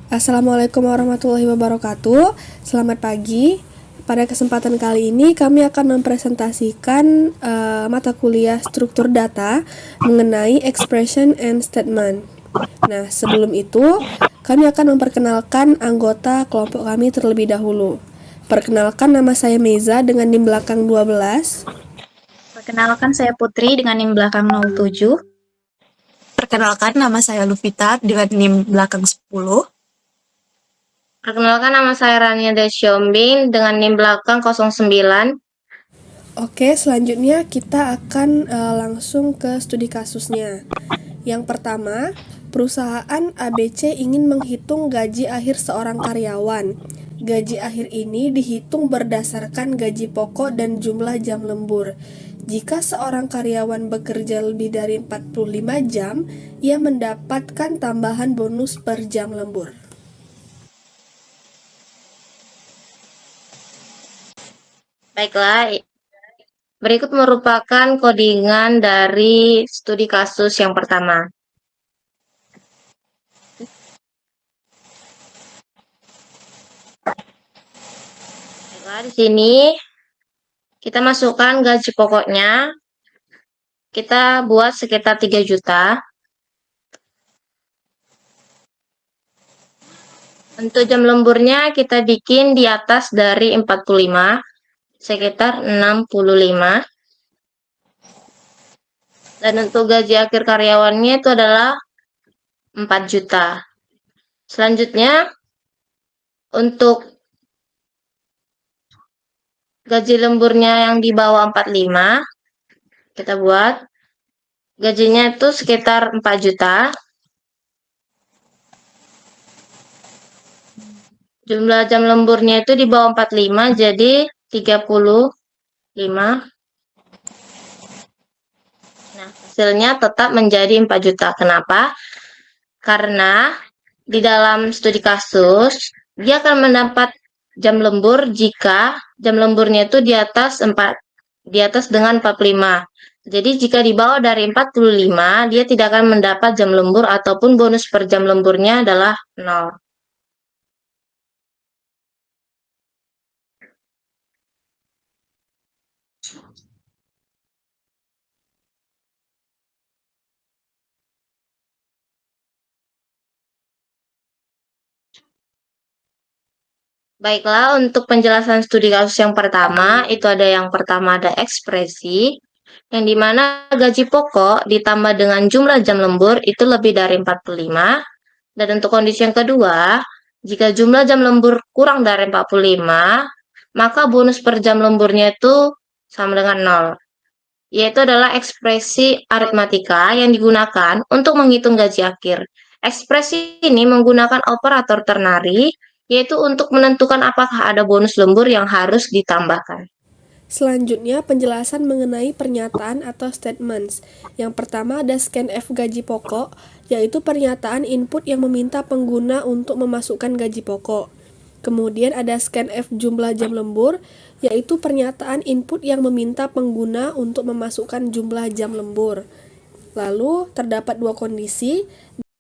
Assalamualaikum warahmatullahi wabarakatuh. Selamat pagi. Pada kesempatan kali ini kami akan mempresentasikan mata kuliah struktur data mengenai expression and statement. Nah, sebelum itu kami akan memperkenalkan anggota kelompok kami terlebih dahulu. Perkenalkan, nama saya Meza dengan NIM belakang 12. Perkenalkan, saya Putri dengan NIM belakang 07. Perkenalkan, nama saya Luvita dengan NIM belakang 10. Perkenalkan, nama saya Rania Desyombing dengan NIM belakang 09. Oke, selanjutnya kita akan langsung ke studi kasusnya. Yang pertama, perusahaan ABC ingin menghitung gaji akhir seorang karyawan. Gaji akhir ini dihitung berdasarkan gaji pokok dan jumlah jam lembur. Jika seorang karyawan bekerja lebih dari 45 jam, ia mendapatkan tambahan bonus per jam lembur. Baiklah, berikut merupakan codingan dari studi kasus yang pertama. Baiklah, di sini kita masukkan gaji pokoknya. Kita buat sekitar 3 juta. Untuk jam lemburnya kita bikin di atas dari 45, sekitar 65. Dan untuk gaji akhir karyawannya itu adalah 4 juta. Selanjutnya, untuk gaji lemburnya yang di bawah 45, kita buat gajinya itu sekitar 4 juta. Jumlah jam lemburnya itu di bawah 45, jadi 35. Nah, hasilnya tetap menjadi 4 juta. Kenapa? Karena di dalam studi kasus, dia akan mendapat jam lembur jika jam lemburnya itu di atas dengan 45. Jadi jika di bawah dari 45, dia tidak akan mendapat jam lembur ataupun bonus per jam lemburnya adalah 0. Baiklah, untuk penjelasan studi kasus yang pertama, itu yang pertama ada ekspresi, yang dimana gaji pokok ditambah dengan jumlah jam lembur itu lebih dari 45. Dan untuk kondisi yang kedua, jika jumlah jam lembur kurang dari 45, maka bonus per jam lemburnya itu sama dengan 0. Yaitu adalah ekspresi aritmatika yang digunakan untuk menghitung gaji akhir. Ekspresi ini menggunakan operator ternary, yaitu untuk menentukan apakah ada bonus lembur yang harus ditambahkan. Selanjutnya, penjelasan mengenai pernyataan atau statements. Yang pertama ada scanf gaji pokok, yaitu pernyataan input yang meminta pengguna untuk memasukkan gaji pokok. Kemudian ada scanf jumlah jam lembur, yaitu pernyataan input yang meminta pengguna untuk memasukkan jumlah jam lembur. Lalu, terdapat dua kondisi,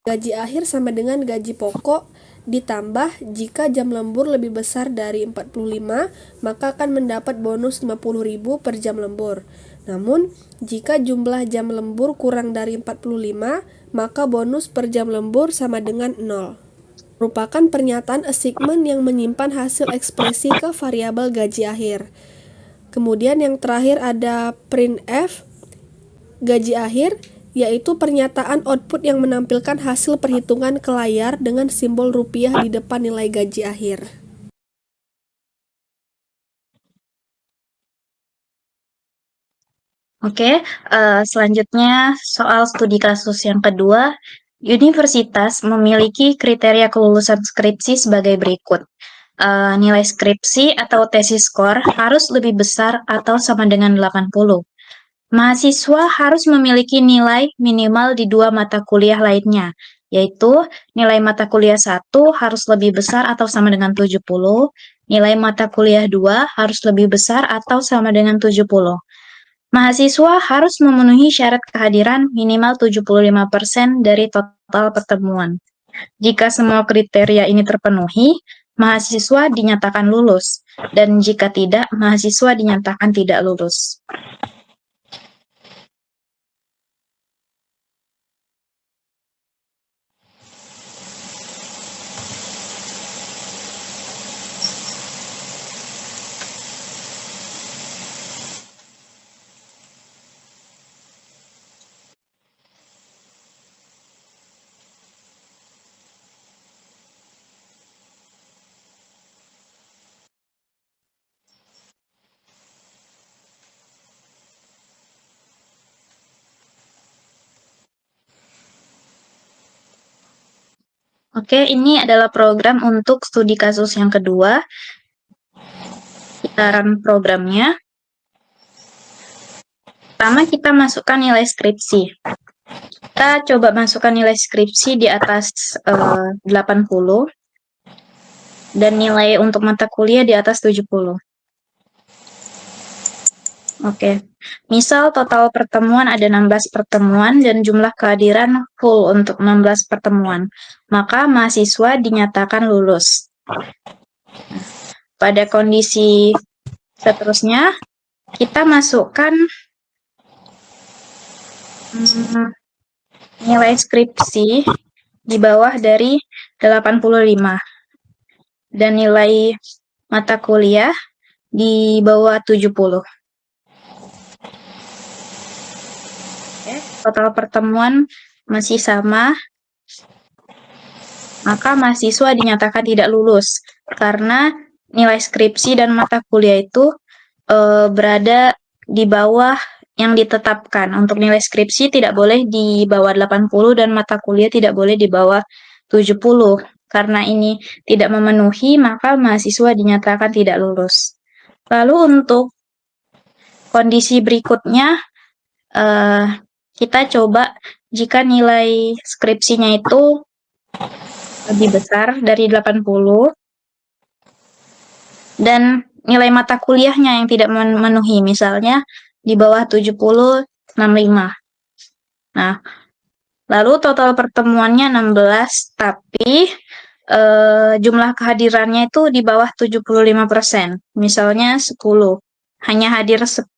gaji akhir sama dengan gaji pokok, ditambah jika jam lembur lebih besar dari 45, maka akan mendapat bonus 50.000 per jam lembur. Namun, jika jumlah jam lembur kurang dari 45, maka bonus per jam lembur sama dengan 0. Merupakan pernyataan assignment yang menyimpan hasil ekspresi ke variabel gaji akhir. Kemudian yang terakhir ada printf gaji akhir, yaitu pernyataan output yang menampilkan hasil perhitungan ke layar dengan simbol rupiah di depan nilai gaji akhir. Oke, selanjutnya soal studi kasus yang kedua. Universitas memiliki kriteria kelulusan skripsi sebagai berikut. Nilai skripsi atau tesis skor harus lebih besar atau sama dengan 80. Mahasiswa harus memiliki nilai minimal di 2 mata kuliah lainnya, yaitu nilai mata kuliah 1 harus lebih besar atau sama dengan 70, nilai mata kuliah 2 harus lebih besar atau sama dengan 70. Mahasiswa harus memenuhi syarat kehadiran minimal 75% dari total pertemuan. Jika semua kriteria ini terpenuhi, mahasiswa dinyatakan lulus, dan jika tidak, mahasiswa dinyatakan tidak lulus. Oke, ini adalah program untuk studi kasus yang kedua. Kita run programnya. Pertama, kita masukkan nilai skripsi. Kita coba masukkan nilai skripsi di atas 80 dan nilai untuk mata kuliah di atas 70. Oke, misal total pertemuan ada 16 pertemuan dan jumlah kehadiran full untuk 16 pertemuan, maka mahasiswa dinyatakan lulus. Pada kondisi seterusnya, kita masukkan nilai skripsi di bawah dari 85 dan nilai mata kuliah di bawah 70. Total pertemuan masih sama, maka mahasiswa dinyatakan tidak lulus karena nilai skripsi dan mata kuliah itu berada di bawah yang ditetapkan. Untuk nilai skripsi tidak boleh di bawah 80 dan mata kuliah tidak boleh di bawah 70. Karena ini tidak memenuhi, maka mahasiswa dinyatakan tidak lulus. Lalu untuk kondisi berikutnya, kita coba jika nilai skripsinya itu lebih besar dari 80 dan nilai mata kuliahnya yang tidak memenuhi, misalnya di bawah 70, 65. Nah, lalu total pertemuannya 16, tapi jumlah kehadirannya itu di bawah 75%, misalnya 10. Hanya hadir 10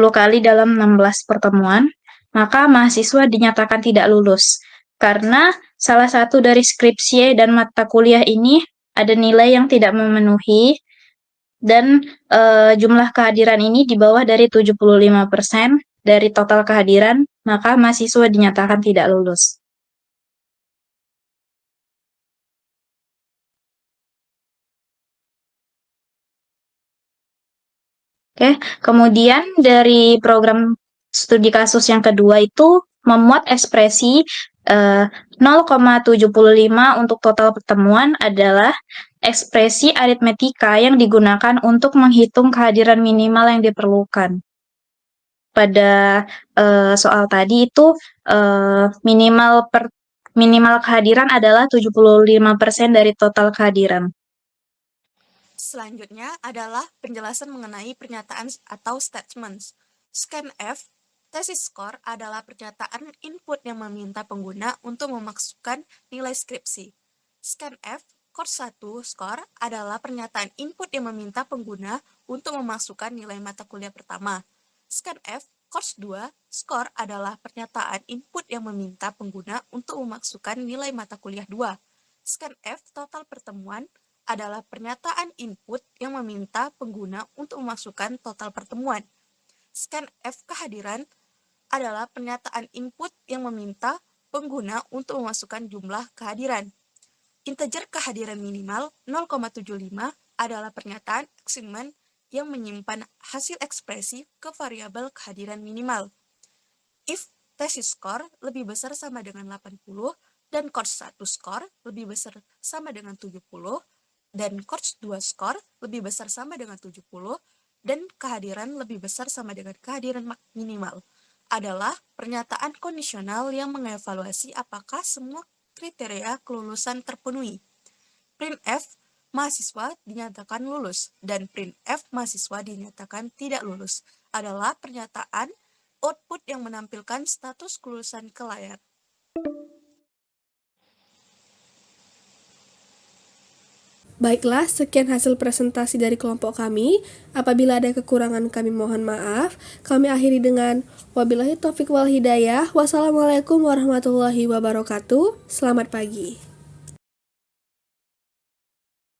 kali dalam 16 pertemuan, maka mahasiswa dinyatakan tidak lulus. Karena salah satu dari skripsi dan mata kuliah ini ada nilai yang tidak memenuhi, dan jumlah kehadiran ini di bawah dari 75% dari total kehadiran, maka mahasiswa dinyatakan tidak lulus. Oke, kemudian dari program studi kasus yang kedua itu memuat ekspresi 0,75 untuk total pertemuan adalah ekspresi aritmetika yang digunakan untuk menghitung kehadiran minimal yang diperlukan. Pada soal tadi itu minimal kehadiran adalah 75% dari total kehadiran. Selanjutnya adalah penjelasan mengenai pernyataan atau statements. Scanf, thesis score adalah pernyataan input yang meminta pengguna untuk memasukkan nilai skripsi. Scanf, course 1 score adalah pernyataan input yang meminta pengguna untuk memasukkan nilai mata kuliah pertama. Scanf, course 2 score adalah pernyataan input yang meminta pengguna untuk memasukkan nilai mata kuliah 2. Scanf, total pertemuan adalah pernyataan input yang meminta pengguna untuk memasukkan total pertemuan. Scanf kehadiran adalah pernyataan input yang meminta pengguna untuk memasukkan jumlah kehadiran. Integer kehadiran minimal 0,75 adalah pernyataan assignment yang menyimpan hasil ekspresi ke variabel kehadiran minimal. If thesis score lebih besar sama dengan 80 dan course 1 score lebih besar sama dengan 70, dan course 2 skor lebih besar sama dengan 70, dan kehadiran lebih besar sama dengan kehadiran minimal, adalah pernyataan kondisional yang mengevaluasi apakah semua kriteria kelulusan terpenuhi. Printf, mahasiswa dinyatakan lulus, dan printf, mahasiswa dinyatakan tidak lulus, adalah pernyataan output yang menampilkan status kelulusan ke layar. Baiklah, sekian hasil presentasi dari kelompok kami. Apabila ada kekurangan kami mohon maaf. Kami akhiri dengan wabillahi taufiq wal hidayah. Wassalamualaikum warahmatullahi wabarakatuh. Selamat pagi.